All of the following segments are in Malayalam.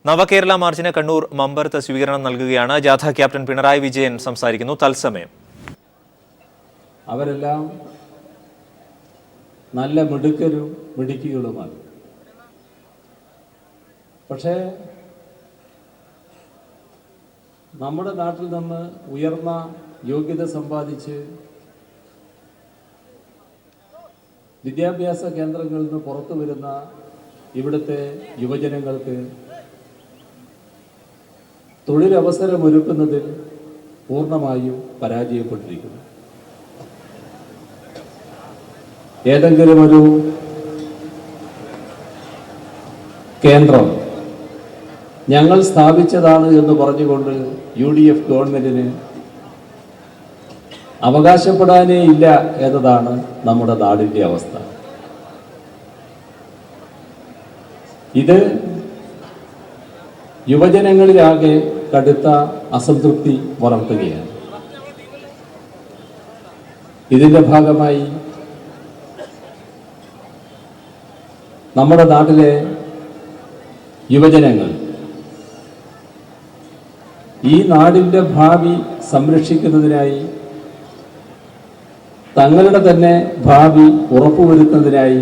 നവകേരള മാർച്ചിന് കണ്ണൂർ മമ്പറത്ത് സ്വീകരണം നൽകുകയാണ്. ജാഥ ക്യാപ്റ്റൻ പിണറായി വിജയൻ സംസാരിക്കുന്നു. തത്സമയം അവരെല്ലാം നല്ല മിടുക്കരും മിടുക്കികളുമാണ്. പക്ഷേ നമ്മുടെ നാട്ടിൽ നിന്ന് ഉയർന്ന യോഗ്യത സമ്പാദിച്ച് വിദ്യാഭ്യാസ കേന്ദ്രങ്ങളിൽ നിന്ന് പുറത്തു വരുന്ന ഇവിടുത്തെ യുവജനങ്ങൾക്ക് തൊഴിലവസരമൊരുക്കുന്നതിൽ പൂർണ്ണമായും പരാജയപ്പെട്ടിരിക്കുന്നു. ഏതെങ്കിലും ഒരു കേന്ദ്രം ഞങ്ങൾ സ്ഥാപിച്ചതാണ് എന്ന് പറഞ്ഞുകൊണ്ട് UDF ഗവൺമെന്റിന് അവകാശപ്പെടാനേ ഇല്ല എന്നതാണ് നമ്മുടെ നാടിന്റെ അവസ്ഥ. ഇത് യുവജനങ്ങളിലാകെ കടുത്ത അസംതൃപ്തി വളർത്തുകയാണ്. ഇതിന്റെ ഭാഗമായി നമ്മുടെ നാട്ടിലെ യുവജനങ്ങൾ ഈ നാടിന്റെ ഭാവി സംരക്ഷിക്കുന്നതിനായി, തങ്ങളുടെ തന്നെ ഭാവി ഉറപ്പുവരുത്തുന്നതിനായി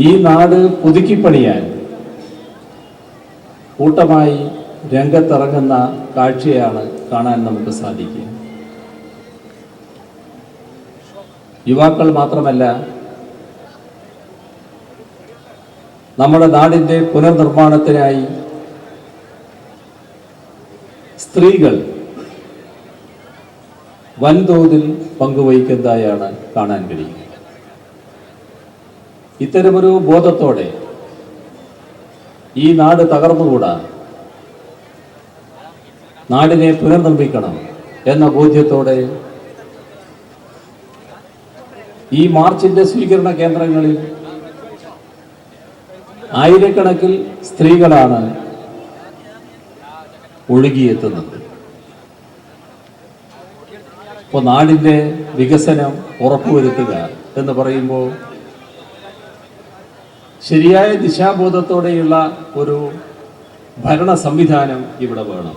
ഈ നാട് പുതുക്കിപ്പണിയാൻ കൂട്ടമായി രംഗത്തിറങ്ങുന്ന കാഴ്ചയാണ് കാണാൻ നമുക്ക് സാധിക്കുക. യുവാക്കൾ മാത്രമല്ല, നമ്മുടെ നാടിന്റെ പുനർനിർമ്മാണത്തിനായി സ്ത്രീകൾ വൻതോതിൽ പങ്കുവഹിക്കുന്നതായാണ് കാണാൻ കഴിയുക. ഇത്തരമൊരു ബോധത്തോടെ ഈ നാട് തകർന്നുകൂടാ, നാടിനെ പുനർനിർമ്മിക്കണം എന്ന ബോധ്യത്തോടെ ഈ മാർച്ചിന്റെ സ്വീകരണ കേന്ദ്രങ്ങളിൽ ആയിരക്കണക്കിൽ സ്ത്രീകളാണ് ഒഴുകിയെത്തുന്നത്. ഇപ്പോൾ നാടിന്റെ വികസനം ഉറപ്പുവരുത്തുക എന്ന് പറയുമ്പോൾ ശരിയായ ദിശാബോധത്തോടെയുള്ള ഒരു ഭരണ സംവിധാനം ഇവിടെ വേണം.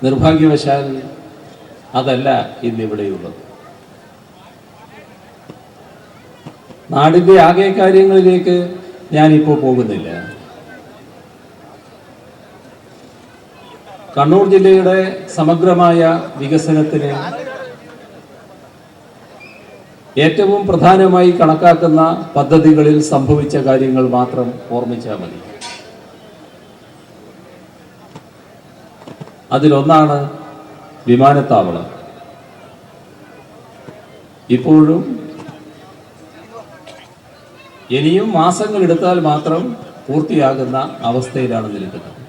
നിർഭാഗ്യവശാൽ അതല്ല ഇന്നിവിടെയുള്ളത്. നാടിന്റെ ആകെ കാര്യങ്ങളിലേക്ക് ഞാനിപ്പോൾ പോകുന്നില്ല. കണ്ണൂർ ജില്ലയുടെ സമഗ്രമായ വികസനത്തിന് ഏറ്റവും പ്രധാനമായി കണക്കാക്കുന്ന പദ്ധതികളിൽ സംഭവിച്ച കാര്യങ്ങൾ മാത്രം ഓർമ്മിച്ചാൽ മതി. അതിലൊന്നാണ് വിമാനത്താവളം. ഇപ്പോഴും ഇനിയും മാസങ്ങൾ എടുത്താൽ മാത്രം പൂർത്തിയാകുന്ന അവസ്ഥയിലാണ് നിൽക്കുന്നത്.